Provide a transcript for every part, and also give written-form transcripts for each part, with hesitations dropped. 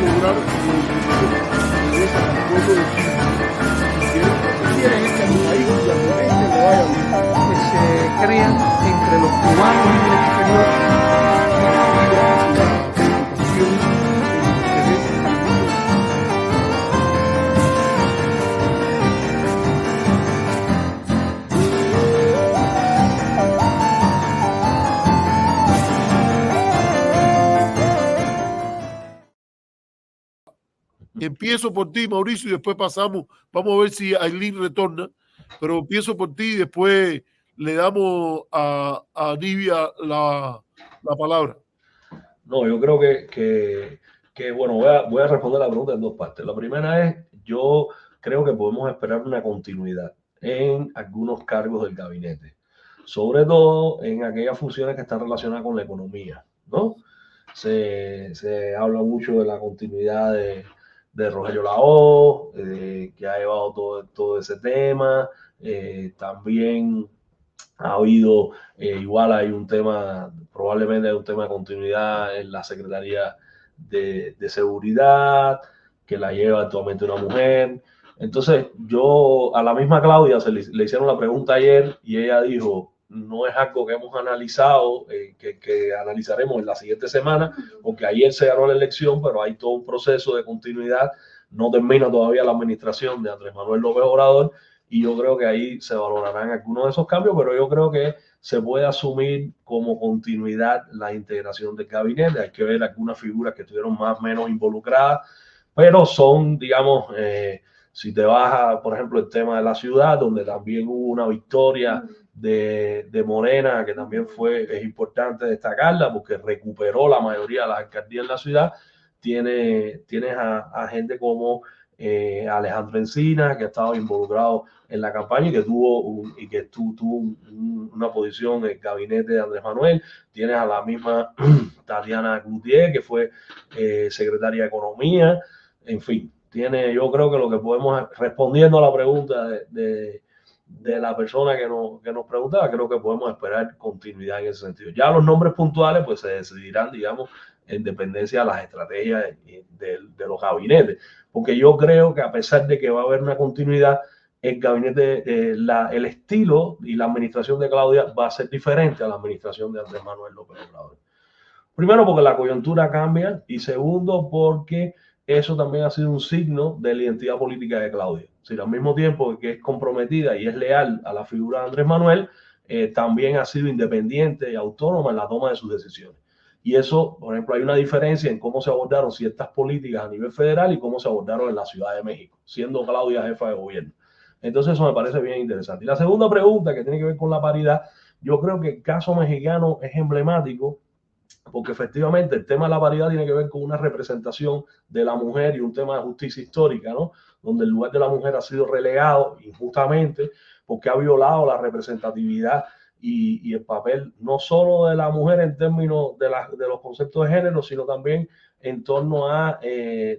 lograr esa tampoco de si quieren que al país y al país le vaya bien. Que se crean entre los cubanos en el exterior Empiezo por ti, Mauricio, y después pasamos. Vamos a ver si Aileen retorna, pero empiezo por ti y después le damos a Nivia la palabra. No, yo creo que bueno, voy a responder la pregunta en dos partes. La primera es, yo creo que podemos esperar una continuidad en algunos cargos del gabinete, sobre todo en aquellas funciones que están relacionadas con la economía, ¿no? Se habla mucho de la continuidad de Rogelio Lao, que ha llevado todo ese tema. También ha habido, igual hay un tema, probablemente hay un tema de continuidad en la Secretaría de Seguridad, que la lleva actualmente una mujer. Entonces, yo a la misma Claudia le hicieron la pregunta ayer y ella dijo, no es algo que hemos analizado, que analizaremos en la siguiente semana, porque ayer se ganó la elección, pero hay todo un proceso de continuidad. No termina todavía la administración de Andrés Manuel López Obrador, y yo creo que ahí se valorarán algunos de esos cambios, pero yo creo que se puede asumir como continuidad la integración del gabinete. Hay que ver algunas figuras que estuvieron más o menos involucradas, pero son, digamos, si te vas a, por ejemplo, el tema de la ciudad, donde también hubo una victoria de Morena, que también es importante destacarla, porque recuperó la mayoría de las alcaldías en la ciudad. Tienes a gente como Alejandro Encina, que ha estado involucrado en la campaña y que tuvo una posición en el gabinete de Andrés Manuel. Tienes a la misma Tatiana Cloutier, que fue secretaria de Economía. En fin, yo creo que lo que podemos, respondiendo a la pregunta de la persona que nos preguntaba, creo que podemos esperar continuidad en ese sentido. Ya los nombres puntuales pues se decidirán, digamos, en dependencia de las estrategias de los gabinetes, porque yo creo que a pesar de que va a haber una continuidad, el gabinete, el estilo y la administración de Claudia va a ser diferente a la administración de Andrés Manuel López Obrador. Primero, porque la coyuntura cambia, y segundo, porque eso también ha sido un signo de la identidad política de Claudia. Es decir, al mismo tiempo que es comprometida y es leal a la figura de Andrés Manuel, también ha sido independiente y autónoma en la toma de sus decisiones. Y eso, por ejemplo, hay una diferencia en cómo se abordaron ciertas políticas a nivel federal y cómo se abordaron en la Ciudad de México, siendo Claudia jefa de gobierno. Entonces eso me parece bien interesante. Y la segunda pregunta, que tiene que ver con la paridad, yo creo que el caso mexicano es emblemático, porque efectivamente el tema de la paridad tiene que ver con una representación de la mujer y un tema de justicia histórica, ¿no? Donde el lugar de la mujer ha sido relegado injustamente porque ha violado la representatividad y el papel no solo de la mujer en términos de los conceptos de género, sino también en torno a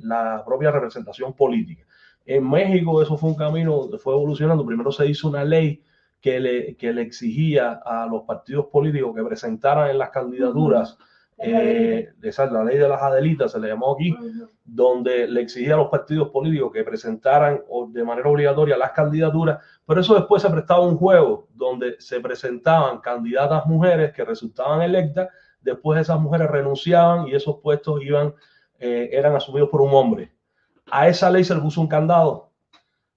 la propia representación política. En México eso fue un camino, fue evolucionando. Primero se hizo una ley que le exigía a los partidos políticos que presentaran en las candidaturas, la ley de las Adelitas se le llamó aquí, donde le exigía a los partidos políticos que presentaran de manera obligatoria las candidaturas, pero eso después se prestaba un juego donde se presentaban candidatas mujeres que resultaban electas, después esas mujeres renunciaban y esos puestos eran asumidos por un hombre. A esa ley se le puso un candado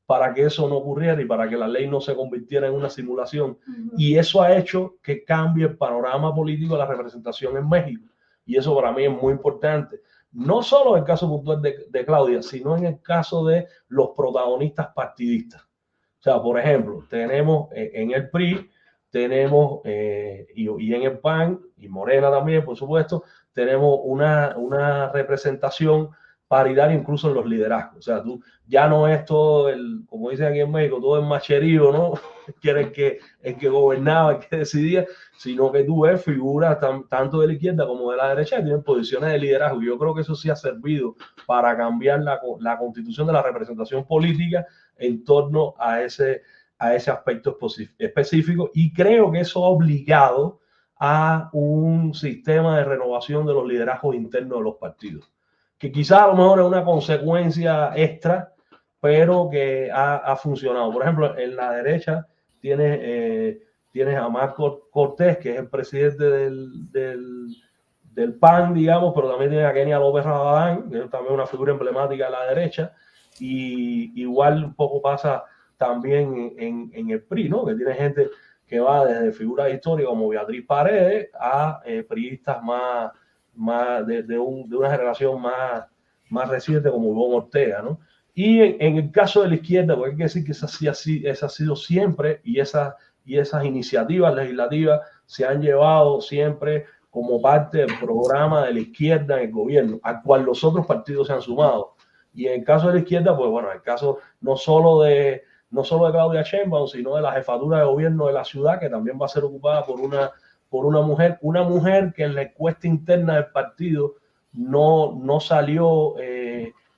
para que eso no ocurriera y para que la ley no se convirtiera en una simulación. Y eso ha hecho que cambie el panorama político de la representación en México. Y eso para mí es muy importante. No solo en el caso puntual de Claudia, sino en el caso de los protagonistas partidistas. O sea, por ejemplo, tenemos en el PRI, tenemos y en el PAN, y Morena también, por supuesto, tenemos una representación paritaria incluso en los liderazgos. O sea, ya no es todo como dicen aquí en México, todo el macherío, ¿no? Que era el que gobernaba, el que decidía, sino que tú ves figuras tanto de la izquierda como de la derecha que tienen posiciones de liderazgo. Yo creo que eso sí ha servido para cambiar la constitución de la representación política en torno a ese aspecto específico, y creo que eso ha obligado a un sistema de renovación de los liderazgos internos de los partidos, que quizás a lo mejor es una consecuencia extra, pero que ha funcionado. Por ejemplo, en la derecha tienes a Marco Cortés, que es el presidente del PAN, digamos, pero también tiene a Kenia López Rabadán, que es también una figura emblemática de la derecha, y igual un poco pasa también en el PRI, ¿no? Que tiene gente que va desde figuras históricas como Beatriz Paredes a priistas más de una generación más reciente como Ivonne Ortega, ¿no? Y en el caso de la izquierda, porque hay que decir que esa ha sido siempre, y esas iniciativas legislativas se han llevado siempre como parte del programa de la izquierda en el gobierno, al cual los otros partidos se han sumado. Y en el caso de la izquierda, pues bueno, en el caso no solo de Claudia Sheinbaum, sino de la jefatura de gobierno de la ciudad, que también va a ser ocupada por una mujer que en la encuesta interna del partido no salió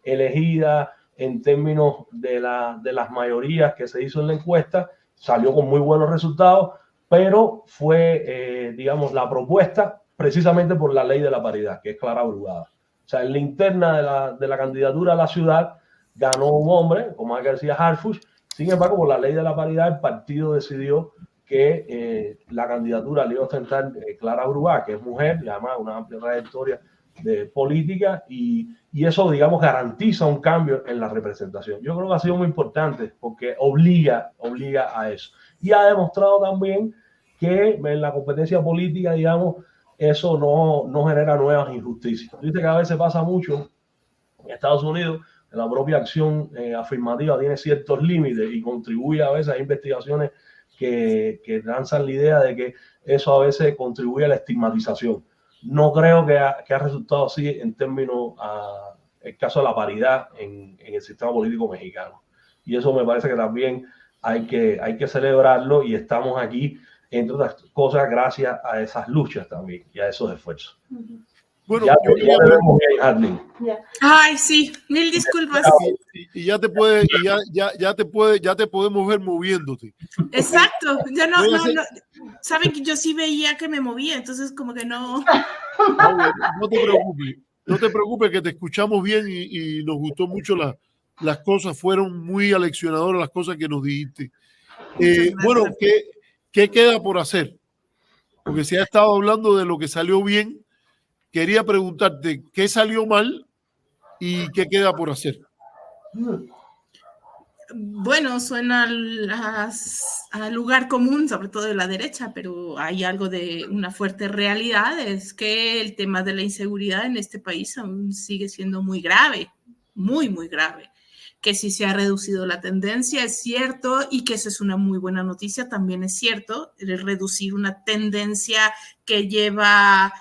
elegida en términos de las mayorías que se hizo en la encuesta, salió con muy buenos resultados, pero fue, digamos, la propuesta precisamente por la ley de la paridad, que es Clara Brugada. O sea, en la interna de la candidatura a la ciudad ganó un hombre, como García Harfuch. Sin embargo, por la ley de la paridad, el partido decidió que la candidatura le iba a ostentar Clara Brugada, que es mujer y además una amplia trayectoria de política, y eso, digamos, garantiza un cambio en la representación. Yo creo que ha sido muy importante porque obliga a eso. Y ha demostrado también que en la competencia política, digamos, eso no genera nuevas injusticias. Viste que a veces pasa mucho en Estados Unidos, que la propia acción afirmativa tiene ciertos límites y contribuye a veces a investigaciones que lanzan la idea de que eso a veces contribuye a la estigmatización. No creo que ha resultado así en términos el caso de la paridad en el sistema político mexicano. Y eso me parece que también hay que celebrarlo, y estamos aquí, entre otras cosas, gracias a esas luchas también y a esos esfuerzos. Bueno, ya vemos bien, Adlin. Ay, sí, mil disculpas. Y ya te podemos ver moviéndote. Exacto, ya no, saben que yo sí veía que me movía, entonces como que no. No te preocupes que te escuchamos bien y nos gustó mucho las cosas, fueron muy aleccionadoras las cosas que nos dijiste. Bueno, ¿qué queda por hacer? Porque se ha estado hablando de lo que salió bien. Quería preguntarte, ¿qué salió mal y qué queda por hacer? Bueno, suena al lugar común, sobre todo de la derecha, pero hay algo de una fuerte realidad, es que el tema de la inseguridad en este país aún sigue siendo muy grave, muy, muy grave. Que si se ha reducido la tendencia es cierto, y que eso es una muy buena noticia, también es cierto. Reducir una tendencia que lleva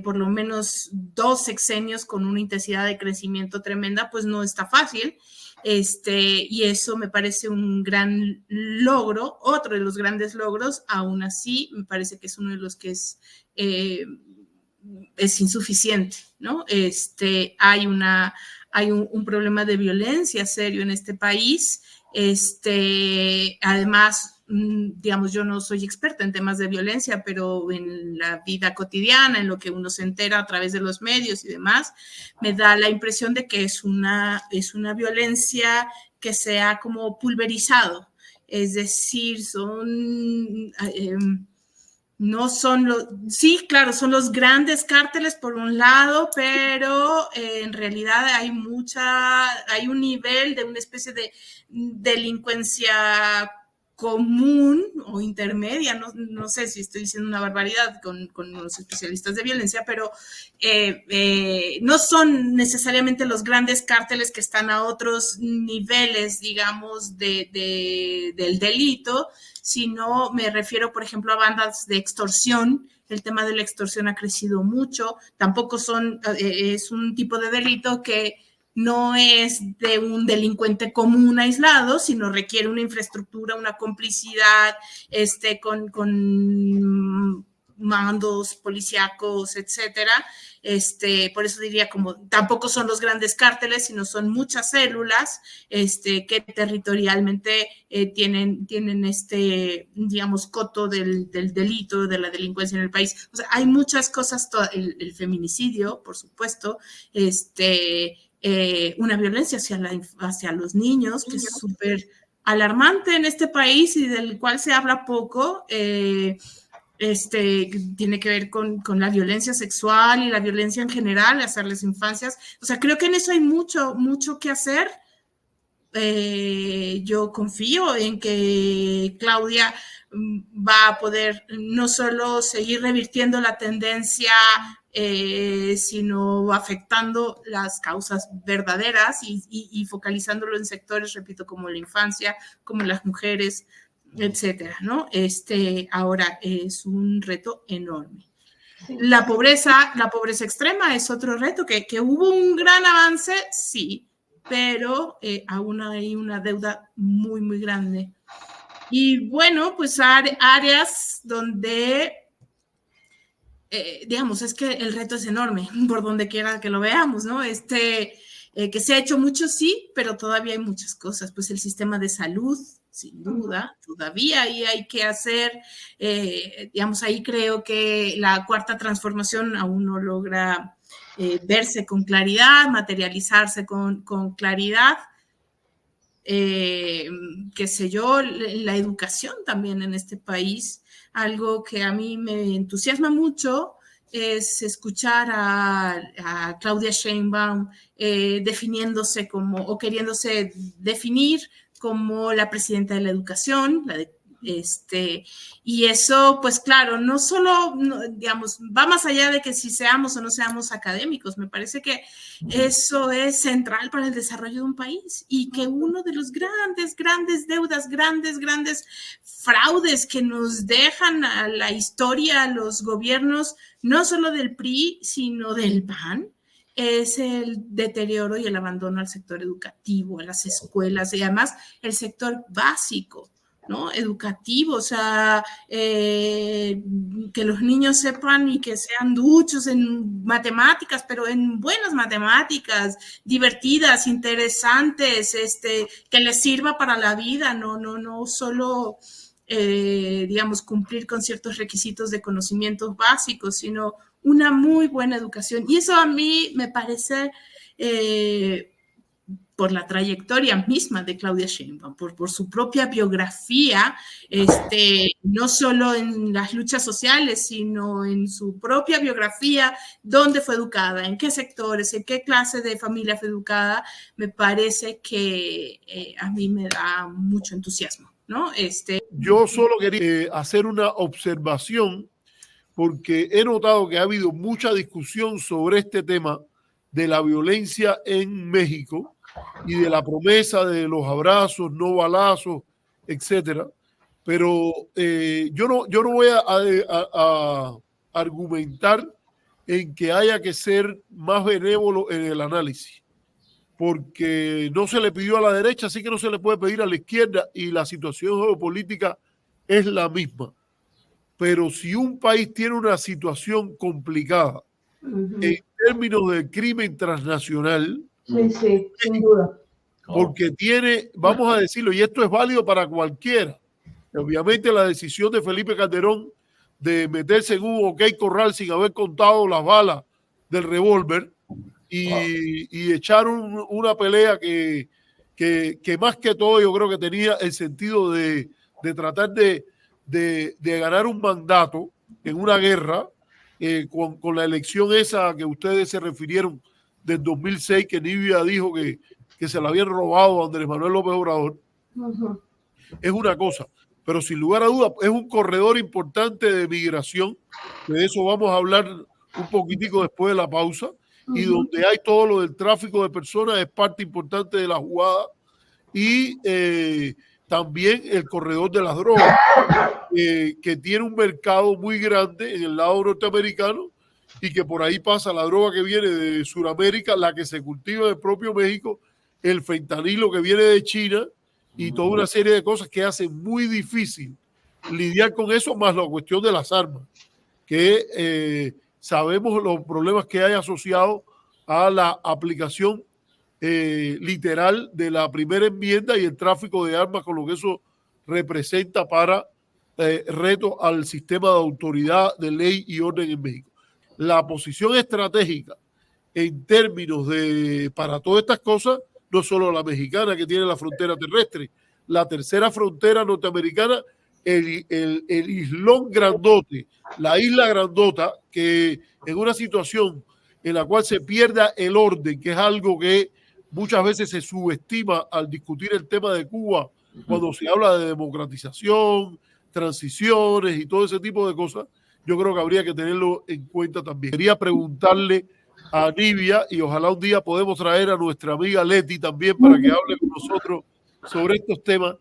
por lo menos 2 sexenios con una intensidad de crecimiento tremenda, pues no está fácil. Y eso me parece un gran logro, otro de los grandes logros. Aún así, me parece que es uno de los que es insuficiente, ¿no? Hay un problema de violencia serio en este país. Además, digamos, yo no soy experta en temas de violencia, pero en la vida cotidiana, en lo que uno se entera a través de los medios y demás, me da la impresión de que es una violencia que se ha como pulverizado. Es decir, no son sí, claro, son los grandes cárteles por un lado, pero en realidad hay un nivel de una especie de delincuencia común o intermedia, no sé si estoy diciendo una barbaridad con los especialistas de violencia, pero no son necesariamente los grandes cárteles que están a otros niveles, digamos, del delito, sino me refiero, por ejemplo, a bandas de extorsión. El tema de la extorsión ha crecido mucho, tampoco es un tipo de delito que no es de un delincuente común aislado, sino requiere una infraestructura, una complicidad con mandos policíacos, etcétera. Por eso diría como tampoco son los grandes cárteles, sino son muchas células que territorialmente tienen digamos, coto del delito, de la delincuencia en el país. O sea, hay muchas cosas, el feminicidio, por supuesto, una violencia hacia los niños, que es súper alarmante en este país y del cual se habla poco. Tiene que ver con la violencia sexual y la violencia en general hacia las infancias. O sea, creo que en eso hay mucho que hacer. Yo confío en que Claudia va a poder no solo seguir revirtiendo la tendencia, sino afectando las causas verdaderas y focalizándolo en sectores, repito, como la infancia, como las mujeres, etcétera, ¿no? Ahora es un reto enorme. Sí. La pobreza extrema es otro reto, que hubo un gran avance, sí, pero aún hay una deuda muy, muy grande. Y bueno, pues áreas donde, digamos, es que el reto es enorme, por donde quiera que lo veamos, ¿no? Que se ha hecho mucho, sí, pero todavía hay muchas cosas. Pues el sistema de salud, sin duda, todavía ahí hay que hacer, digamos, ahí creo que la cuarta transformación aún no logra verse con claridad, materializarse con claridad. Qué sé yo, la educación también en este país, algo que a mí me entusiasma mucho es escuchar a Claudia Sheinbaum definiéndose como, o queriéndose definir como la presidenta de la educación, y eso, pues claro, no solo, digamos, va más allá de que si seamos o no seamos académicos. Me parece que eso es central para el desarrollo de un país y que uno de los grandes deudas, grandes fraudes que nos dejan a la historia, a los gobiernos, no solo del PRI, sino del PAN, es el deterioro y el abandono al sector educativo, a las escuelas y además el sector básico, ¿no? Educativo, o sea, que los niños sepan y que sean duchos en matemáticas, pero en buenas matemáticas, divertidas, interesantes, que les sirva para la vida, no solo, digamos, cumplir con ciertos requisitos de conocimientos básicos, sino una muy buena educación. Y eso a mí me parece, por la trayectoria misma de Claudia Sheinbaum, por su propia biografía, no solo en las luchas sociales, sino en su propia biografía, dónde fue educada, en qué sectores, en qué clase de familia fue educada, me parece que a mí me da mucho entusiasmo, ¿no? Yo solo quería hacer una observación, porque he notado que ha habido mucha discusión sobre este tema de la violencia en México y de la promesa de los abrazos, no balazos, etcétera. Pero yo no voy a argumentar en que haya que ser más benévolo en el análisis, porque no se le pidió a la derecha, así que no se le puede pedir a la izquierda, y la situación geopolítica es la misma. Pero si un país tiene una situación complicada en términos de crimen transnacional, sí, sin duda. Porque tiene, vamos a decirlo, y esto es válido para cualquiera. Obviamente la decisión de Felipe Calderón de meterse en un OK Corral sin haber contado las balas del revólver y echar una pelea que más que todo yo creo que tenía el sentido de tratar de ganar un mandato en una guerra, con la elección esa que ustedes se refirieron del 2006, que Nibia dijo que se la habían robado a Andrés Manuel López Obrador. Es una cosa, pero sin lugar a dudas es un corredor importante de migración, de eso vamos a hablar un poquitico después de la pausa, y donde hay todo lo del tráfico de personas, es parte importante de la jugada, y también el corredor de las drogas, que tiene un mercado muy grande en el lado norteamericano, y que por ahí pasa la droga que viene de Sudamérica, la que se cultiva en el propio México, el fentanilo que viene de China, y toda una serie de cosas que hacen muy difícil lidiar con eso, más la cuestión de las armas. que sabemos los problemas que hay asociados a la aplicación literal de la primera enmienda y el tráfico de armas, con lo que eso representa para reto al sistema de autoridad de ley y orden en México. La posición estratégica en términos de, para todas estas cosas, no solo la mexicana que tiene la frontera terrestre, la tercera frontera norteamericana, el islón grandote, la isla grandota, que en una situación en la cual se pierda el orden, que es algo que muchas veces se subestima al discutir el tema de Cuba, cuando se habla de democratización, transiciones y todo ese tipo de cosas, yo creo que habría que tenerlo en cuenta también. Quería preguntarle a Nivia, y ojalá un día podemos traer a nuestra amiga Leti también para que hable con nosotros sobre estos temas.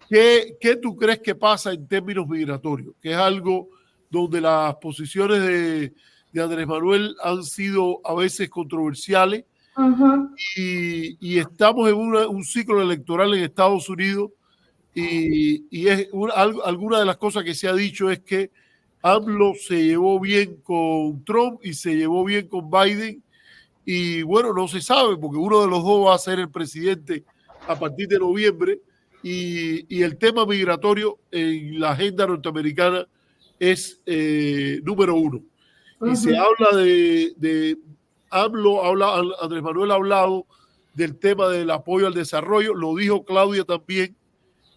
¿Qué tú crees que pasa en términos migratorios? Que es algo donde las posiciones de Andrés Manuel han sido a veces controversiales, y estamos en un ciclo electoral en Estados Unidos, y es alguna de las cosas que se ha dicho es que AMLO se llevó bien con Trump y se llevó bien con Biden, y bueno, no se sabe porque uno de los dos va a ser el presidente a partir de noviembre, y el tema migratorio en la agenda norteamericana es número uno. Y se habla de Andrés Manuel ha hablado del tema del apoyo al desarrollo, lo dijo Claudia también,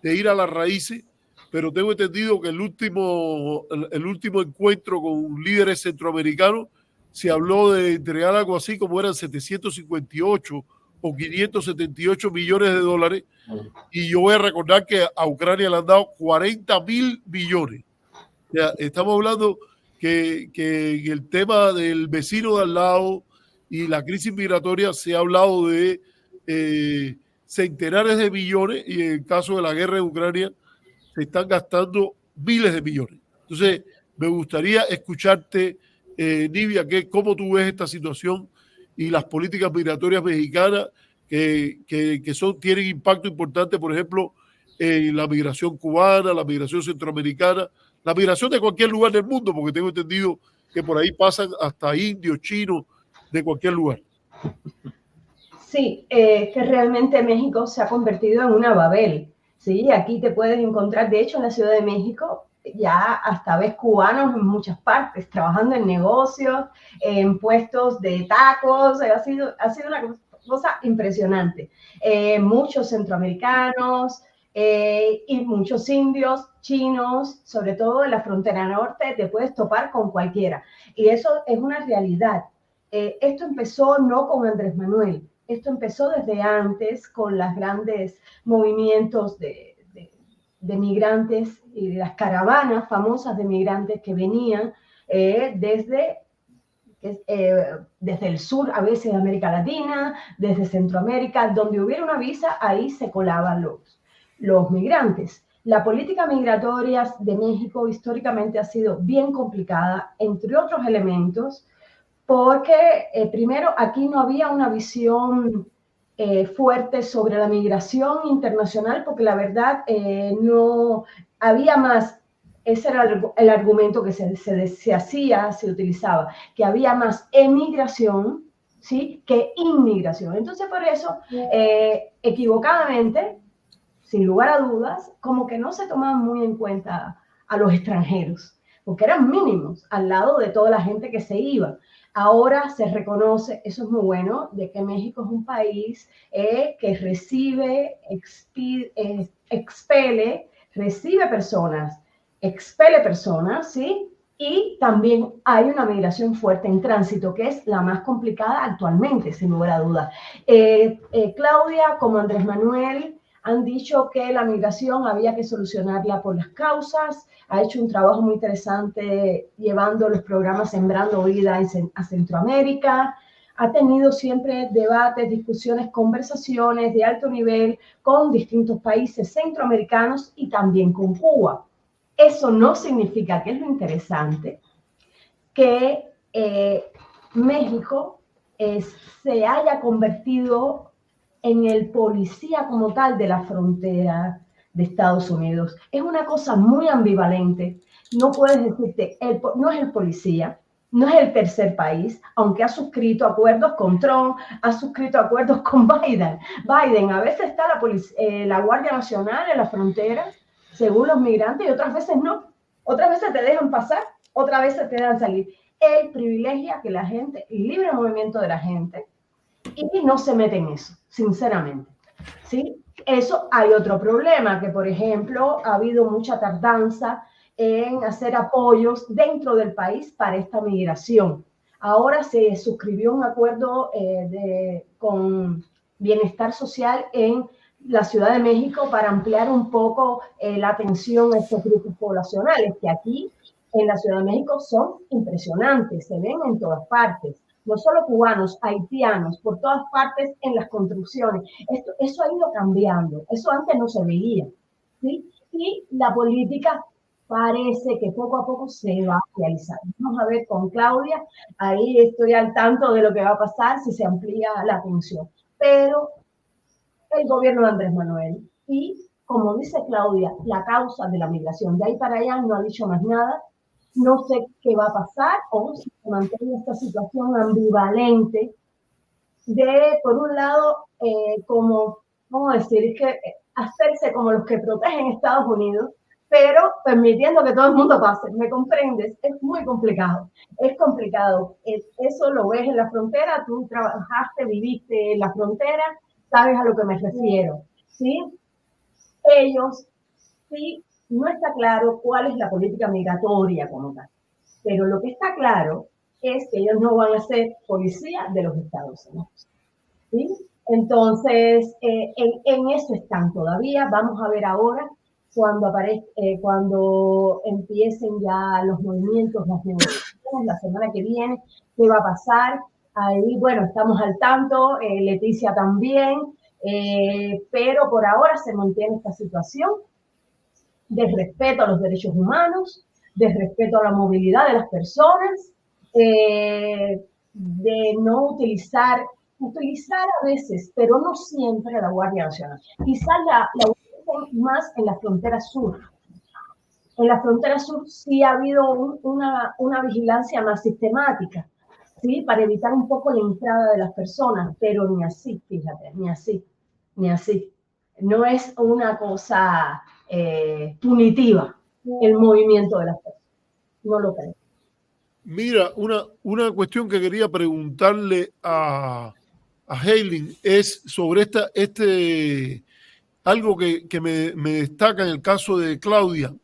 de ir a las raíces, pero tengo entendido que el último encuentro con líderes centroamericanos se habló de entregar algo así como eran 758 o 578 millones de dólares, y yo voy a recordar que a Ucrania le han dado 40.000 millones. O sea, estamos hablando que en el tema del vecino de al lado y la crisis migratoria se ha hablado de centenares de millones, y en el caso de la guerra de Ucrania se están gastando miles de millones. Entonces, me gustaría escucharte, Nivia, cómo tú ves esta situación y las políticas migratorias mexicanas que tienen impacto importante, por ejemplo, en la migración cubana, la migración centroamericana, la migración de cualquier lugar del mundo, porque tengo entendido que por ahí pasan hasta indios, chinos, de cualquier lugar. Sí, que realmente México se ha convertido en una Babel. Sí, aquí te puedes encontrar, de hecho, en la Ciudad de México, ya hasta ves cubanos en muchas partes, trabajando en negocios, en puestos de tacos. Ha sido una cosa impresionante. Muchos centroamericanos y muchos indios, chinos, sobre todo en la frontera norte, te puedes topar con cualquiera. Y eso es una realidad. Esto empezó no con Andrés Manuel, esto empezó desde antes con los grandes movimientos de migrantes y de las caravanas famosas de migrantes que venían desde el sur, a veces de América Latina, desde Centroamérica, donde hubiera una visa, ahí se colaban los migrantes. La política migratoria de México históricamente ha sido bien complicada, entre otros elementos, porque primero aquí no había una visión fuerte sobre la migración internacional, porque la verdad no había más, ese era el argumento que se utilizaba, que había más emigración, ¿sí?, que inmigración. Entonces por eso, equivocadamente, sin lugar a dudas, como que no se tomaban muy en cuenta a los extranjeros, porque eran mínimos al lado de toda la gente que se iba. Ahora se reconoce, eso es muy bueno, de que México es un país que recibe, expele, recibe personas, expele personas, ¿sí? Y también hay una migración fuerte en tránsito, que es la más complicada actualmente, sin lugar a dudas. Claudia, como Andrés Manuel, han dicho que la migración había que solucionarla por las causas. Ha hecho un trabajo muy interesante llevando los programas Sembrando Vida a Centroamérica. Ha tenido siempre debates, discusiones, conversaciones de alto nivel con distintos países centroamericanos y también con Cuba. Eso no significa, que es lo interesante, que México se haya convertido en el policía como tal de la frontera de Estados Unidos. Es una cosa muy ambivalente no puedes decirte, no es el policía, no es el tercer país, aunque ha suscrito acuerdos con Trump, ha suscrito acuerdos con Biden. Biden, a veces está la Guardia Nacional en la frontera, según los migrantes, y otras veces no. Otras veces te dejan pasar, otras veces te dejan salir. Él privilegia que la gente, el libre movimiento de la gente, y no se mete en eso, sinceramente. ¿Sí? Eso hay otro problema, que por ejemplo ha habido mucha tardanza en hacer apoyos dentro del país para esta migración. Ahora se suscribió un acuerdo con Bienestar Social en la Ciudad de México para ampliar un poco la atención a estos grupos poblacionales, que aquí en la Ciudad de México son impresionantes, se ven en todas partes. No solo cubanos, haitianos, por todas partes en las construcciones. Eso ha ido cambiando, eso antes no se veía, ¿sí? Y la política parece que poco a poco se va a realizar. Vamos a ver con Claudia, ahí estoy al tanto de lo que va a pasar si se amplía la atención. Pero el gobierno de Andrés Manuel y, como dice Claudia, la causa de la migración, de ahí para allá no ha dicho más nada. No sé qué va a pasar o si se mantiene esta situación ambivalente de, por un lado, como, ¿cómo decir? Que hacerse como los que protegen Estados Unidos, pero permitiendo que todo el mundo pase. ¿Me comprendes? Es muy complicado. Es complicado. Eso lo ves en la frontera. Tú trabajaste, viviste en la frontera, sabes a lo que me refiero, ¿sí? Ellos sí. No está claro cuál es la política migratoria como tal, pero lo que está claro es que ellos no van a ser policía de los Estados Unidos, ¿sí? Entonces, en eso están todavía. Vamos a ver ahora cuando empiecen ya los movimientos, las negociaciones, la semana que viene, qué va a pasar. Ahí, bueno, estamos al tanto, Leticia también, pero por ahora se mantiene esta situación de respeto a los derechos humanos, de respeto a la movilidad de las personas, de no utilizar a veces, pero no siempre, a la Guardia Nacional. Quizás la utilizan más en la frontera sur. En la frontera sur sí ha habido una vigilancia más sistemática, ¿sí? Para evitar un poco la entrada de las personas, pero ni así, fíjate, ni así. No es una cosa punitiva el movimiento de las personas. No lo creo. Mira, una cuestión que quería preguntarle a Heilin es sobre algo que me destaca en el caso de Claudia,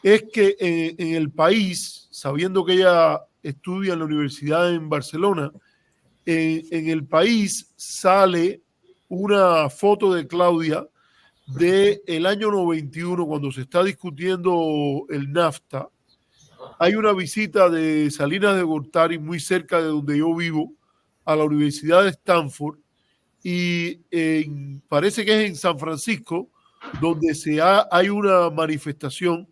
es que en el país, sabiendo que ella estudia en la universidad en Barcelona, en el país sale una foto de Claudia del año 91, cuando se está discutiendo el NAFTA. Hay una visita de Salinas de Gortari, muy cerca de donde yo vivo, a la Universidad de Stanford, y parece que es en San Francisco, donde hay una manifestación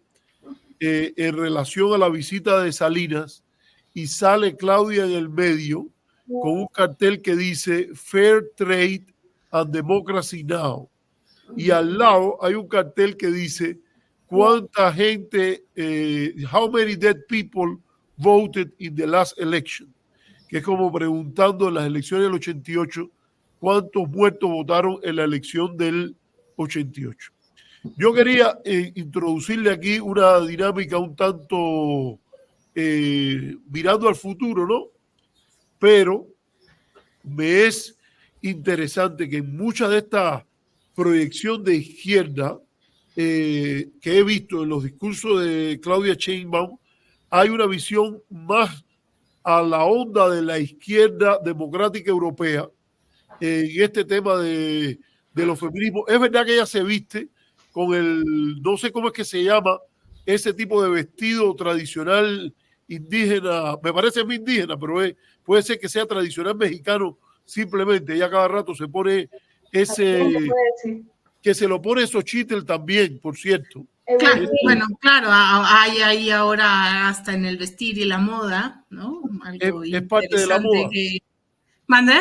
en relación a la visita de Salinas, y sale Claudia en el medio con un cartel que dice Fair Trade and Democracy Now. Y al lado hay un cartel que dice cuánta gente, how many dead people voted in the last election, que es como preguntando en las elecciones del 88 cuántos muertos votaron en la elección del 88. Yo quería introducirle aquí una dinámica un tanto mirando al futuro, ¿no? Pero me es interesante que en muchas de estas proyección de izquierda que he visto en los discursos de Claudia Sheinbaum, hay una visión más a la onda de la izquierda democrática europea en este tema de los feminismos. Es verdad que ella se viste con no sé cómo es que se llama, ese tipo de vestido tradicional indígena, me parece muy indígena, pero puede ser que sea tradicional mexicano simplemente. Ella cada rato se pone que se lo pone Xochitl también, por cierto. Claro, bueno, claro, hay ahí ahora hasta en el vestir y la moda, ¿no? Algo es parte de la moda. ¿Mande?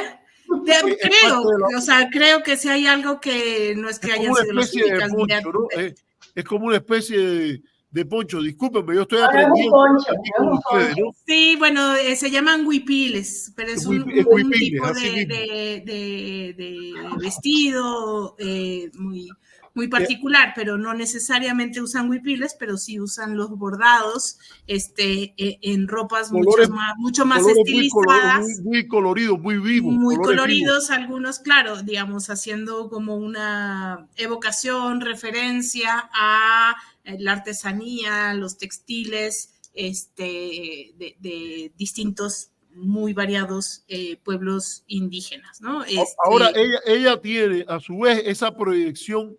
Creo que si hay algo que no es que haya sido las únicas. Es como una especie de poncho. Discúlpenme, yo estoy No, no es un aprendiendo poncho, aquí no con es un ustedes, poncho. ¿no? Sí, bueno, se llaman huipiles, pero es un Huipiles, tipo así mismo. de vestido muy particular, pero no necesariamente usan huipiles, pero sí usan los bordados en ropas Colores, mucho más colores estilizadas. muy coloridos, muy vivos. Muy Colores coloridos, vivos. algunos, claro, digamos, haciendo como una evocación, referencia a la artesanía, los textiles de distintos, muy variados pueblos indígenas, ¿no? Ahora, ella tiene a su vez esa proyección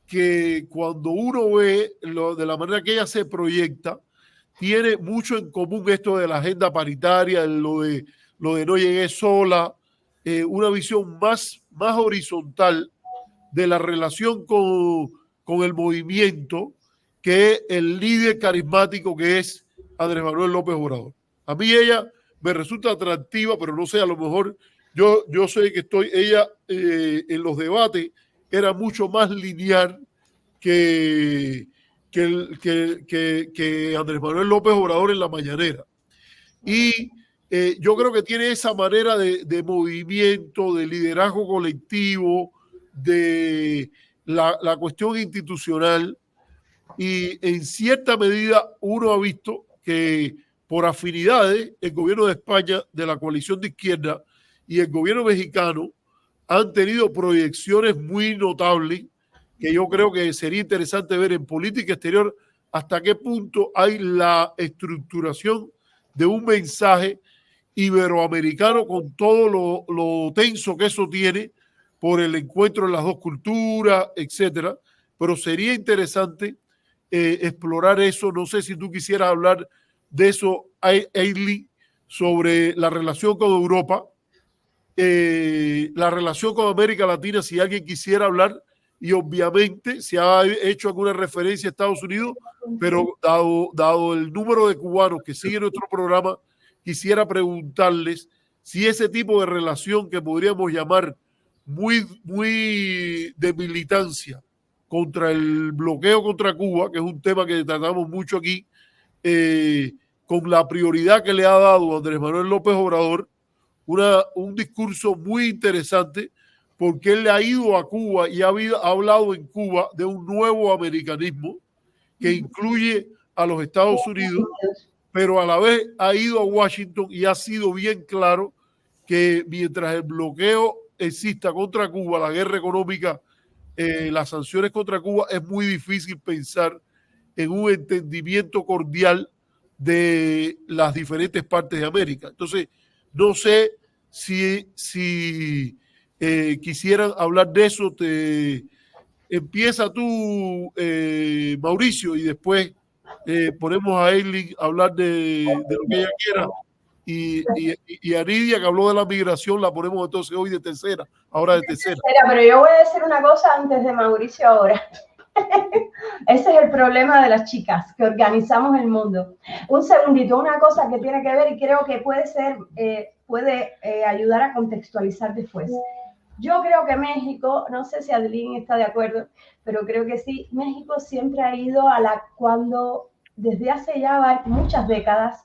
que cuando uno ve de la manera que ella se proyecta, tiene mucho en común esto de la agenda paritaria, lo de no llegué sola, una visión más horizontal de la relación con el movimiento que el líder carismático que es Andrés Manuel López Obrador. A mí ella me resulta atractiva, pero no sé, a lo mejor yo sé que ella en los debates era mucho más lineal que Andrés Manuel López Obrador en la mañanera. Y yo creo que tiene esa manera de movimiento, de liderazgo colectivo, de la cuestión institucional. Y en cierta medida uno ha visto que por afinidades el gobierno de España, de la coalición de izquierda, y el gobierno mexicano han tenido proyecciones muy notables que yo creo que sería interesante ver en política exterior hasta qué punto hay la estructuración de un mensaje iberoamericano con todo lo tenso que eso tiene por el encuentro en las dos culturas, etcétera. Pero sería interesante explorar eso. No sé si tú quisieras hablar de eso, Ailey, sobre la relación con Europa, la relación con América Latina, si alguien quisiera hablar, y obviamente se ha hecho alguna referencia a Estados Unidos, pero dado el número de cubanos que siguen nuestro programa, quisiera preguntarles si ese tipo de relación que podríamos llamar muy de militancia contra el bloqueo contra Cuba, que es un tema que tratamos mucho aquí, con la prioridad que le ha dado Andrés Manuel López Obrador, un discurso muy interesante, porque él ha ido a Cuba y ha hablado en Cuba de un nuevo americanismo que incluye a los Estados Unidos, pero a la vez ha ido a Washington y ha sido bien claro que mientras el bloqueo exista contra Cuba, la guerra económica, las sanciones contra Cuba, es muy difícil pensar en un entendimiento cordial de las diferentes partes de América. Entonces, no sé si quisieran hablar de eso. Empieza tú, Mauricio, y después ponemos a Eileen a hablar de lo que ella quiera. Y a Nidia, que habló de la migración, la ponemos entonces hoy de tercera, ahora de tercera. Pero yo voy a decir una cosa antes de Mauricio ahora. Ese es el problema de las chicas, que organizamos el mundo. Un segundito, una cosa que tiene que ver y creo que puede ayudar a contextualizar después. Yo creo que México, no sé si Adeline está de acuerdo, pero creo que sí, México siempre ha ido desde hace ya muchas décadas,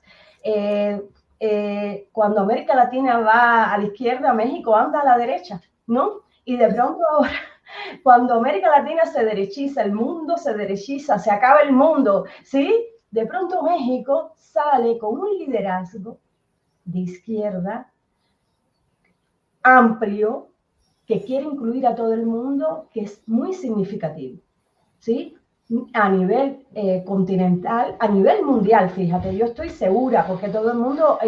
cuando América Latina va a la izquierda, México anda a la derecha, ¿no? Y de pronto ahora, cuando América Latina se derechiza, el mundo se derechiza, se acaba el mundo, ¿sí? De pronto México sale con un liderazgo de izquierda amplio, que quiere incluir a todo el mundo, que es muy significativo, ¿sí? A nivel continental, a nivel mundial, fíjate, yo estoy segura, porque todo el mundo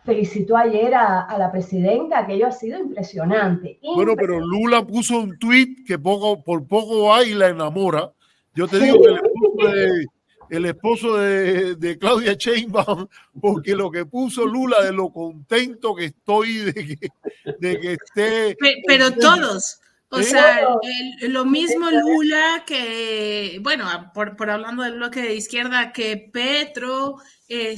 felicitó ayer a la presidenta, aquello ha sido impresionante. Bueno, pero Lula puso un tuit que por poco va y la enamora. Yo te digo que el esposo de Claudia Sheinbaum, porque lo que puso Lula, de lo contento que estoy de que esté... Pero todos, o sea, lo mismo Lula que, bueno, por hablando del bloque de izquierda, que Petro, que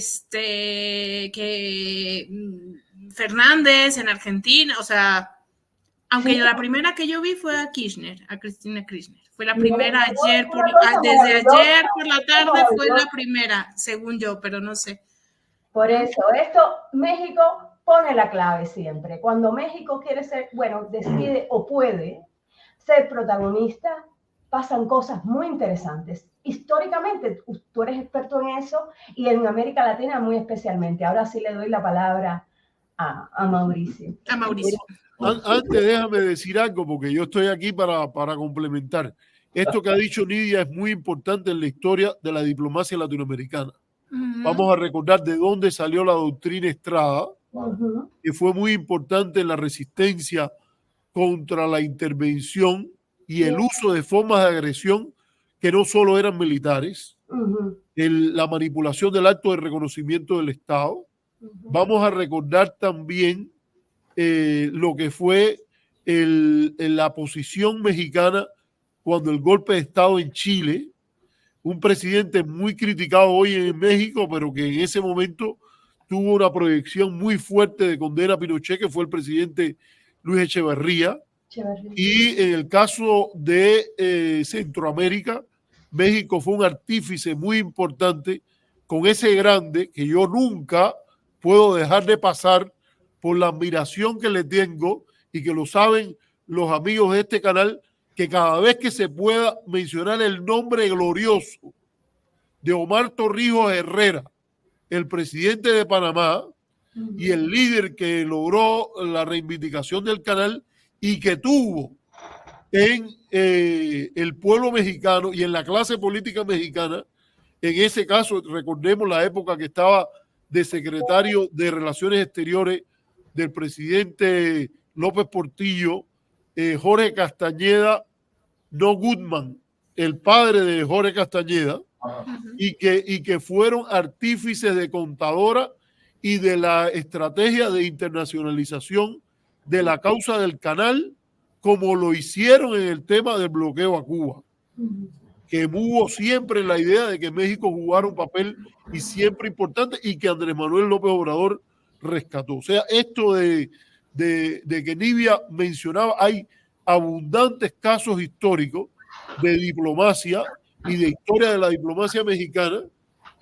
Fernández en Argentina, o sea, Aunque Sí. la primera que yo vi fue a Kirchner, a Cristina Kirchner. Fue la Y primera es ayer, una cosa desde maravillosa, ayer por la tarde fue la maravillosa. primera, según yo, pero no sé. Por eso, México pone la clave siempre. Cuando México quiere ser, bueno, decide o puede ser protagonista, pasan cosas muy interesantes. Históricamente, tú eres experto en eso y en América Latina muy especialmente. Ahora sí le doy la palabra a Mauricio. A Mauricio. Antes déjame decir algo, porque yo estoy aquí para complementar. Esto que ha dicho Nidia es muy importante en la historia de la diplomacia latinoamericana. Vamos a recordar de dónde salió la doctrina Estrada, que fue muy importante en la resistencia contra la intervención y el uso de formas de agresión que no solo eran militares, la manipulación del acto de reconocimiento del Estado. Vamos a recordar también lo que fue la posición mexicana cuando el golpe de Estado en Chile, un presidente muy criticado hoy en México, pero que en ese momento tuvo una proyección muy fuerte de condena a Pinochet, que fue el presidente Luis Echeverría. Y en el caso de Centroamérica, México fue un artífice muy importante con ese grande que yo nunca puedo dejar de pasar por la admiración que le tengo, y que lo saben los amigos de este canal, que cada vez que se pueda mencionar el nombre glorioso de Omar Torrijos Herrera, el presidente de Panamá y el líder que logró la reivindicación del canal y que tuvo en el pueblo mexicano y en la clase política mexicana, en ese caso, recordemos la época que estaba de secretario de Relaciones Exteriores del presidente López Portillo, Jorge Castañeda, no Goodman, el padre de Jorge Castañeda, y que fueron artífices de Contadora y de la estrategia de internacionalización de la causa del canal, como lo hicieron en el tema del bloqueo a Cuba, que hubo siempre la idea de que México jugara un papel y siempre importante, y que Andrés Manuel López Obrador rescató. O sea, esto de que Nidia mencionaba, hay abundantes casos históricos de diplomacia y de historia de la diplomacia mexicana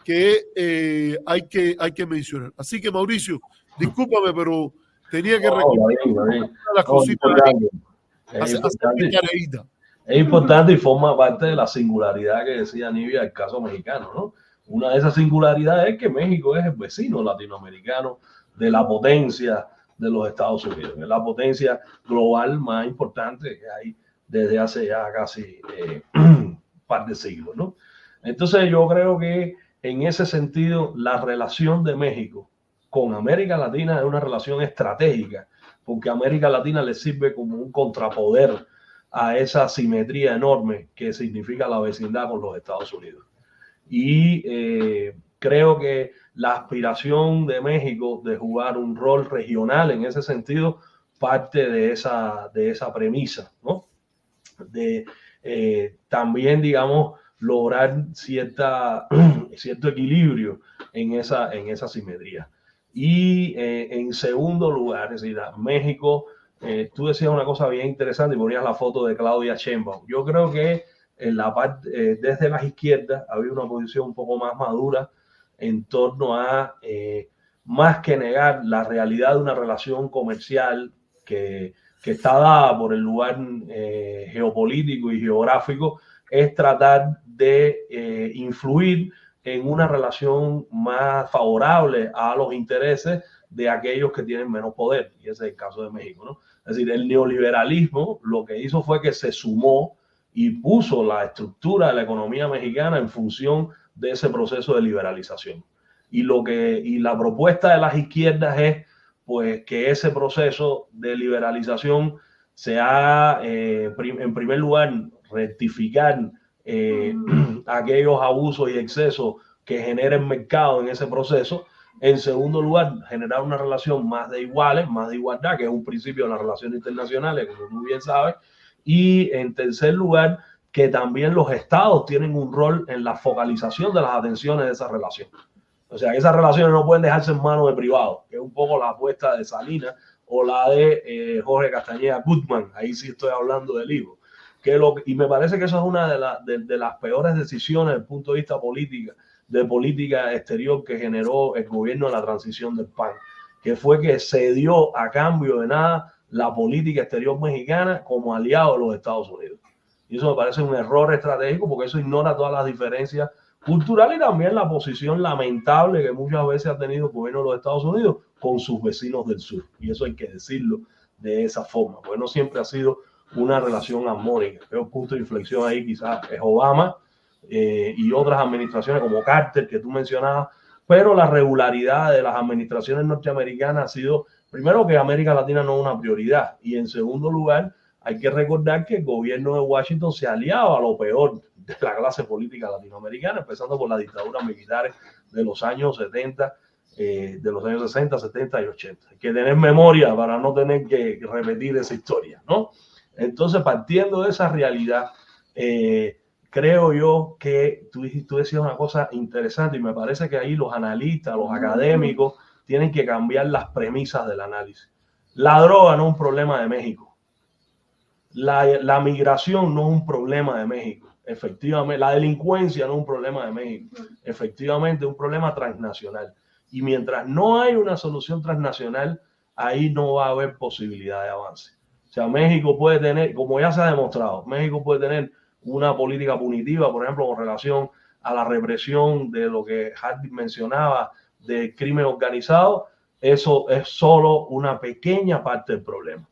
que hay que mencionar. Así que, Mauricio, discúlpame, pero tenía que recordar las cositas. Es importante y forma parte de la singularidad que decía Nidia del caso mexicano, ¿no? Una de esas singularidades es que México es el vecino latinoamericano de la potencia de los Estados Unidos, es la potencia global más importante que hay desde hace ya casi un par de siglos, ¿no? Entonces yo creo que en ese sentido la relación de México con América Latina es una relación estratégica, porque América Latina le sirve como un contrapoder a esa simetría enorme que significa la vecindad con los Estados Unidos. Y creo que la aspiración de México de jugar un rol regional en ese sentido parte de esa premisa, ¿no? De también, digamos, lograr cierto equilibrio en esa simetría. Y en segundo lugar, es decir, México, tú decías una cosa bien interesante y ponías la foto de Claudia Sheinbaum. Yo creo que en la parte, desde las izquierdas había una posición un poco más madura en torno a más que negar la realidad de una relación comercial que está dada por el lugar geopolítico y geográfico, es tratar de influir en una relación más favorable a los intereses de aquellos que tienen menos poder, y ese es el caso de México, ¿no? Es decir, el neoliberalismo lo que hizo fue que se sumó y puso la estructura de la economía mexicana en función de ese proceso de liberalización. Y la propuesta de las izquierdas es pues que ese proceso de liberalización se haga, en primer lugar, rectificar aquellos abusos y excesos que generen mercado en ese proceso. En segundo lugar, generar una relación más de iguales, más de igualdad, que es un principio de las relaciones internacionales, como tú bien sabes. Y en tercer lugar, que también los estados tienen un rol en la focalización de las atenciones de esa relación. O sea, que esas relaciones no pueden dejarse en manos de privados, que es un poco la apuesta de Salinas o la de Jorge Castañeda Gutmann. Ahí sí estoy hablando del hijo. Y me parece que eso es una de las peores decisiones desde el punto de vista de política exterior que generó el gobierno en la transición del PAN, que fue que cedió a cambio de nada la política exterior mexicana como aliado de los Estados Unidos. Y eso me parece un error estratégico porque eso ignora todas las diferencias culturales y también la posición lamentable que muchas veces ha tenido el gobierno de los Estados Unidos con sus vecinos del sur. Y eso hay que decirlo de esa forma, porque no siempre ha sido una relación armónica. El punto de inflexión ahí quizás es Obama y otras administraciones como Carter que tú mencionabas, pero la regularidad de las administraciones norteamericanas ha sido, primero, que América Latina no es una prioridad, y en segundo lugar, hay que recordar que el gobierno de Washington se aliaba a lo peor de la clase política latinoamericana, empezando por las dictaduras militares de los años 70, de los años 60, 70 y 80. Hay que tener memoria para no tener que repetir esa historia, ¿no? Entonces, partiendo de esa realidad, creo yo que tú decías una cosa interesante y me parece que ahí los analistas, los académicos, tienen que cambiar las premisas del análisis. La droga no es un problema de México. La migración no es un problema de México. Efectivamente, la delincuencia no es un problema de México. Efectivamente, es un problema transnacional. Y mientras no hay una solución transnacional, ahí no va a haber posibilidad de avance. O sea, México puede tener, como ya se ha demostrado, México puede tener una política punitiva, por ejemplo, con relación a la represión de lo que Hardy mencionaba, del crimen organizado. Eso es solo una pequeña parte del problema.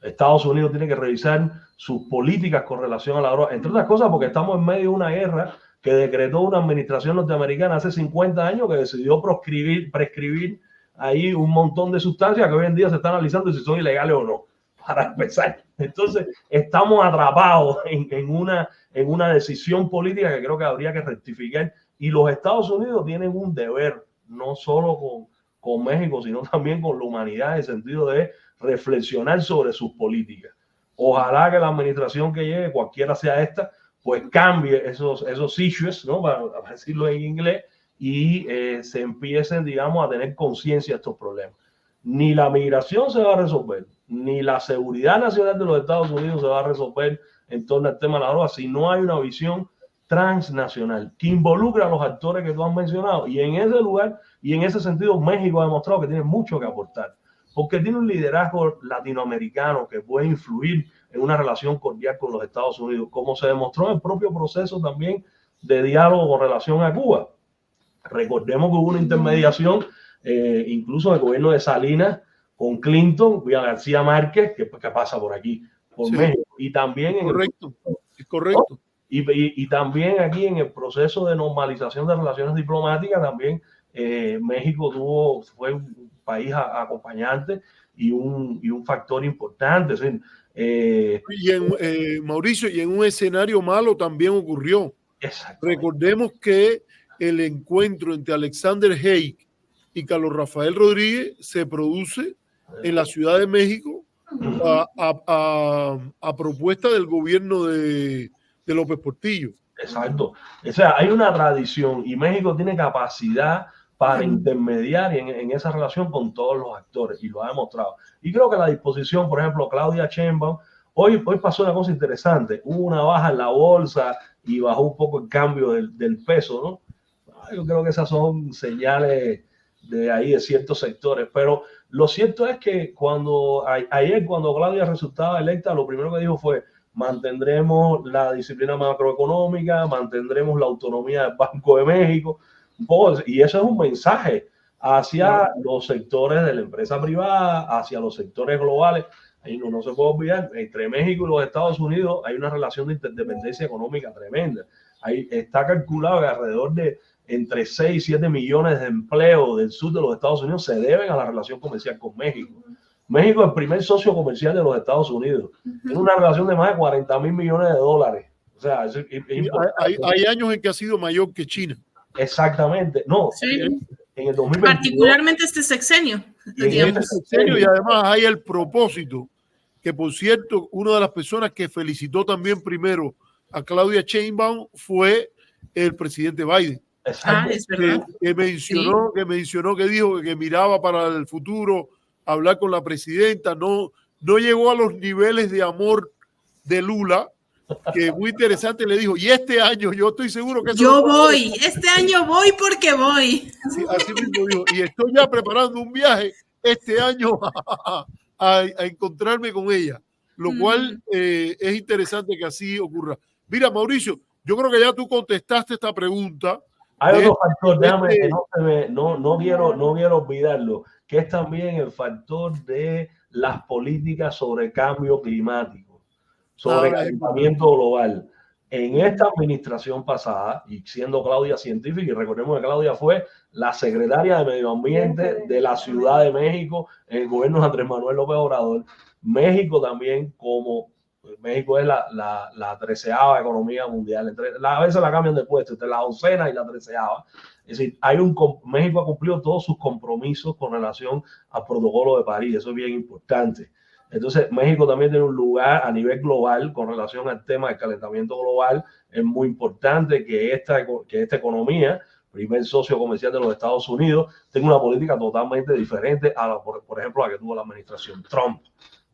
Estados Unidos tiene que revisar sus políticas con relación a la droga, entre otras cosas porque estamos en medio de una guerra que decretó una administración norteamericana hace 50 años que decidió prescribir ahí un montón de sustancias que hoy en día se están analizando si son ilegales o no, para empezar. Entonces, estamos atrapados en una decisión política que creo que habría que rectificar, y los Estados Unidos tienen un deber, no solo con México, sino también con la humanidad, en el sentido de reflexionar sobre sus políticas. Ojalá que la administración que llegue, cualquiera sea esta, pues cambie esos issues, ¿no? Para decirlo en inglés, y se empiecen, digamos, a tener conciencia de estos problemas. Ni la migración se va a resolver, ni la seguridad nacional de los Estados Unidos se va a resolver en torno al tema de la droga si no hay una visión transnacional que involucra a los actores que tú has mencionado. Y en ese lugar y en ese sentido México ha demostrado que tiene mucho que aportar, porque tiene un liderazgo latinoamericano que puede influir en una relación cordial con los Estados Unidos, como se demostró en el propio proceso también de diálogo con relación a Cuba. Recordemos que hubo una intermediación, incluso del gobierno de Salinas con Clinton, y García Márquez, que pasa por aquí, por sí, México. Y también es correcto. Y también aquí en el proceso de normalización de relaciones diplomáticas, también México fue un país acompañante y un factor importante. ¿Sí? Mauricio, y en un escenario malo también ocurrió. Recordemos que el encuentro entre Alexander Haig y Carlos Rafael Rodríguez se produce en la Ciudad de México a propuesta del gobierno de López Portillo. Exacto. O sea, hay una tradición y México tiene capacidad para intermediar en esa relación con todos los actores, y lo ha demostrado. Y creo que la disposición, por ejemplo, Claudia Sheinbaum, hoy pasó una cosa interesante. Hubo una baja en la bolsa y bajó un poco el cambio del peso, ¿no? Yo creo que esas son señales de ahí de ciertos sectores, pero lo cierto es que ayer cuando Claudia resultaba electa, lo primero que dijo fue: mantendremos la disciplina macroeconómica, mantendremos la autonomía del Banco de México, y eso es un mensaje hacia los sectores de la empresa privada, hacia los sectores globales. Ahí no se puede olvidar, entre México y los Estados Unidos hay una relación de interdependencia económica tremenda. Ahí está calculado que alrededor de entre 6 y 7 millones de empleos del sur de los Estados Unidos se deben a la relación comercial con México. México es el primer socio comercial de los Estados Unidos. Tiene una relación de más de 40 mil millones de dólares. O sea, hay años en que ha sido mayor que China. Exactamente. No, sí. En el 2022. Particularmente este sexenio. Y además hay el propósito, que por cierto, una de las personas que felicitó también primero a Claudia Sheinbaum fue el presidente Biden. Es verdad. Que mencionó, que dijo que miraba para el futuro hablar con la presidenta, no llegó a los niveles de amor de Lula, que muy interesante, le dijo, y este año yo estoy seguro que... Yo voy, este año voy porque voy. Sí, así mismo dijo, y estoy ya preparando un viaje este año a encontrarme con ella, lo cual es interesante que así ocurra. Mira, Mauricio, yo creo que ya tú contestaste esta pregunta. Hay otro factor, déjame que no quiero olvidarlo, que es también el factor de las políticas sobre cambio climático, sobre calentamiento global. En esta administración pasada, y siendo Claudia científica, y recordemos que Claudia fue la secretaria de Medio Ambiente de la Ciudad de México en el gobierno de Andrés Manuel López Obrador, México también, como México es la 13ª economía mundial, a veces la cambian de puesto, entre la 11ª y la 13ª. Es decir, México ha cumplido todos sus compromisos con relación al protocolo de París, eso es bien importante. Entonces, México también tiene un lugar a nivel global con relación al tema del calentamiento global. Es muy importante que esta economía, primer socio comercial de los Estados Unidos, tenga una política totalmente diferente a por ejemplo, la que tuvo la administración Trump.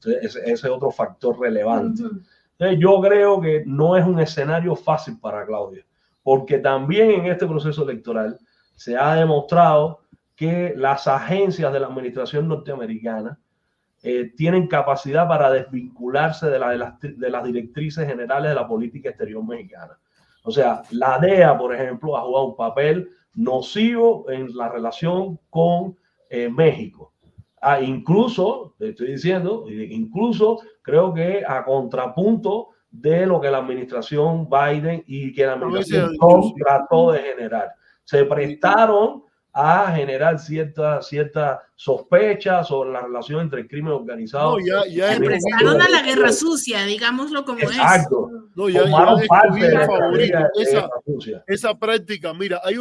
Entonces, ese es otro factor relevante. Entonces, yo creo que no es un escenario fácil para Claudia, porque también en este proceso electoral se ha demostrado que las agencias de la administración norteamericana tienen capacidad para desvincularse de las directrices generales de la política exterior mexicana. O sea, la DEA, por ejemplo, ha jugado un papel nocivo en la relación con México. Incluso, te estoy diciendo, incluso creo que a contrapunto de lo que la administración Biden y que la administración Trump trató de generar. Se prestaron a generar cierta sospecha sobre la relación entre el crimen organizado. Se prestaron a la guerra sucia, digámoslo como exacto. es. No, ya favorito. Esa práctica, mira, hay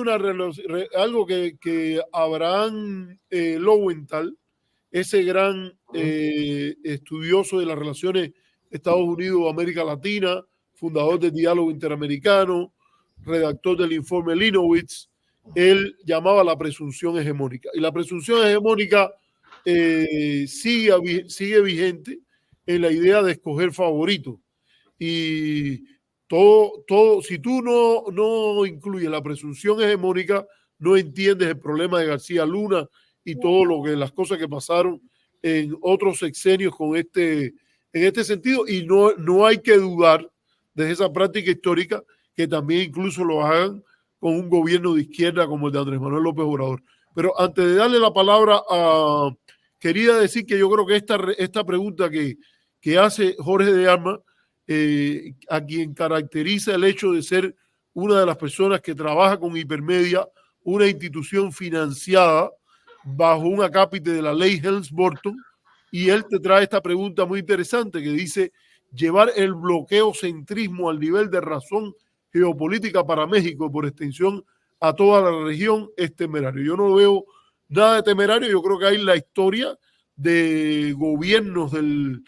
algo que Abraham Lowenthal, ese gran estudioso de las relaciones Estados Unidos-América Latina, fundador del Diálogo Interamericano, redactor del informe Linowitz, él llamaba la presunción hegemónica. Y la presunción hegemónica sigue vigente en la idea de escoger favoritos. Y todo, si tú no incluyes la presunción hegemónica, no entiendes el problema de García Luna y las cosas que pasaron en otros sexenios en este sentido. Y no hay que dudar de esa práctica histórica, que también incluso lo hagan con un gobierno de izquierda como el de Andrés Manuel López Obrador. Pero antes de darle la palabra quería decir que yo creo que esta pregunta que hace Jorge de Armas, a quien caracteriza el hecho de ser una de las personas que trabaja con Hipermedia, una institución financiada bajo un acápite de la ley Helms-Burton, y él te trae esta pregunta muy interesante que dice: llevar el bloqueocentrismo al nivel de razón geopolítica para México, por extensión a toda la región, es temerario. Yo no veo nada de temerario. Yo creo que hay la historia de gobiernos del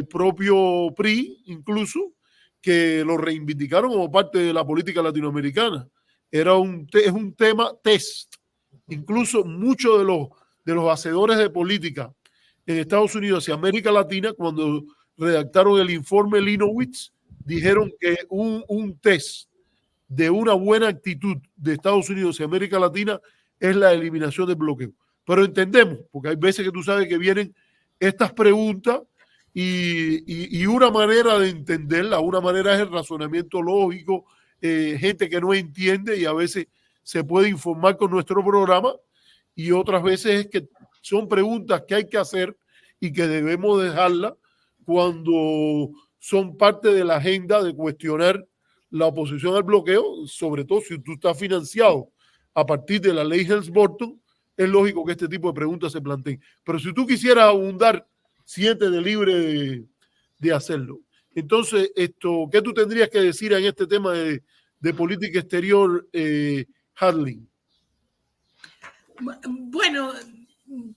propio PRI, incluso, que lo reivindicaron como parte de la política latinoamericana. Es un tema test. Incluso muchos de los hacedores de política en Estados Unidos y América Latina, cuando redactaron el informe Linowitz, dijeron que un test de una buena actitud de Estados Unidos y América Latina es la eliminación del bloqueo. Pero entendemos, porque hay veces que tú sabes que vienen estas preguntas y una manera de entenderla, una manera es el razonamiento lógico, gente que no entiende y a veces se puede informar con nuestro programa, y otras veces es que son preguntas que hay que hacer y que debemos dejarlas cuando son parte de la agenda de cuestionar la oposición al bloqueo, sobre todo si tú estás financiado a partir de la ley Helms-Burton. Es lógico que este tipo de preguntas se planteen. Pero si tú quisieras abundar, siéntete libre de hacerlo. Entonces, ¿qué tú tendrías que decir en este tema de política exterior, Hadley? Bueno,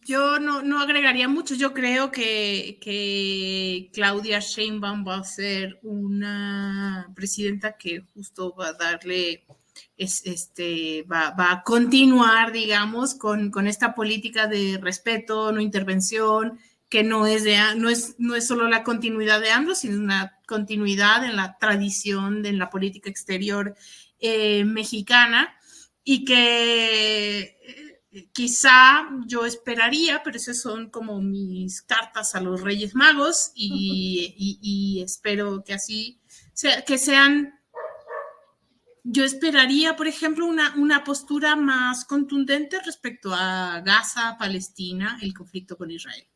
yo no agregaría mucho. Yo creo que Claudia Sheinbaum va a ser una presidenta que justo va a darle va a continuar, digamos, con esta política de respeto, no intervención, que no es solo la continuidad de AMLO, sino una continuidad en la tradición de la política exterior mexicana, y que quizá yo esperaría, pero esas son como mis cartas a los Reyes Magos, y espero que así sea, que sean. Yo esperaría, por ejemplo, una postura más contundente respecto a Gaza, Palestina, el conflicto con Israel.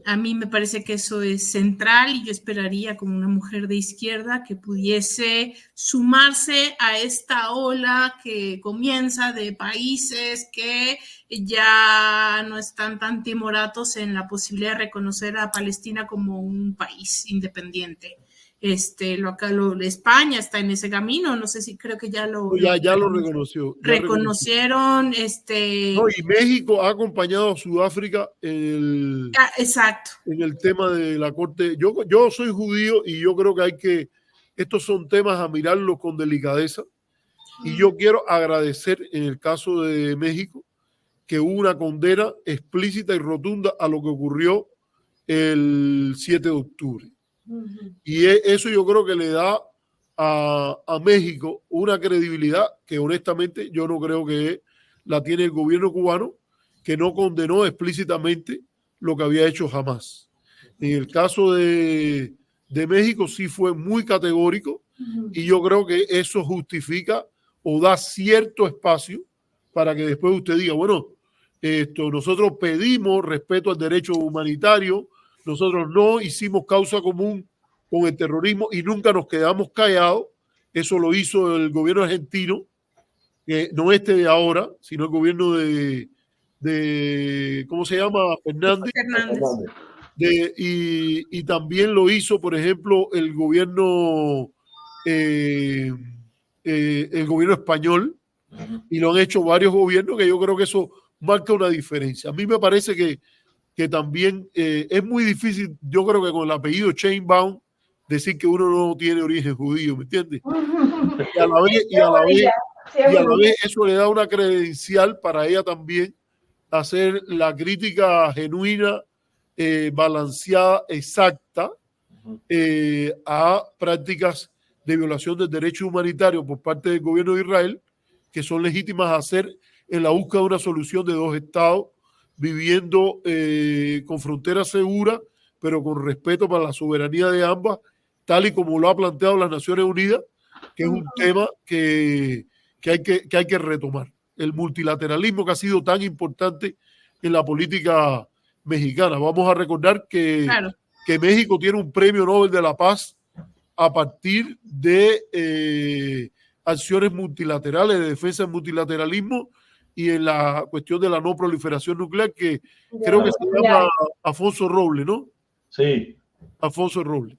A mí me parece que eso es central, y yo esperaría, como una mujer de izquierda, que pudiese sumarse a esta ola que comienza de países que ya no están tan timoratos en la posibilidad de reconocer a Palestina como un país independiente. España está en ese camino, no sé si creo que ya lo reconoció. Reconocieron. No, y México ha acompañado a Sudáfrica exacto. En el tema de la corte. Yo soy judío y yo creo que estos son temas a mirarlos con delicadeza. Y yo quiero agradecer en el caso de México que hubo una condena explícita y rotunda a lo que ocurrió el 7 de octubre. Y eso yo creo que le da a México una credibilidad que honestamente yo no creo que la tiene el gobierno cubano, que no condenó explícitamente lo que había hecho Hamás. En el caso de México sí fue muy categórico, y yo creo que eso justifica o da cierto espacio para que después usted diga, bueno, nosotros pedimos respeto al derecho humanitario, nosotros no hicimos causa común con el terrorismo y nunca nos quedamos callados. Eso lo hizo el gobierno argentino, no de ahora, sino el gobierno de ¿cómo se llama? Fernández. Y también lo hizo, por ejemplo, el gobierno español, y lo han hecho varios gobiernos, que yo creo que eso marca una diferencia. A mí me parece que también es muy difícil, yo creo que con el apellido Sheinbaum, decir que uno no tiene origen judío, ¿me entiendes? Y a la vez eso le da una credencial para ella también hacer la crítica genuina, balanceada, exacta, a prácticas de violación del derecho humanitario por parte del gobierno de Israel, que son legítimas a hacer en la búsqueda de una solución de dos estados, viviendo con fronteras seguras, pero con respeto para la soberanía de ambas, tal y como lo ha planteado las Naciones Unidas, que es un tema que hay que retomar. El multilateralismo, que ha sido tan importante en la política mexicana. Vamos a recordar que México tiene un premio Nobel de la Paz a partir de acciones multilaterales, de defensa del multilateralismo y en la cuestión de la no proliferación nuclear, que creo que se llama Alfonso Robles, ¿no? Sí. Alfonso Robles.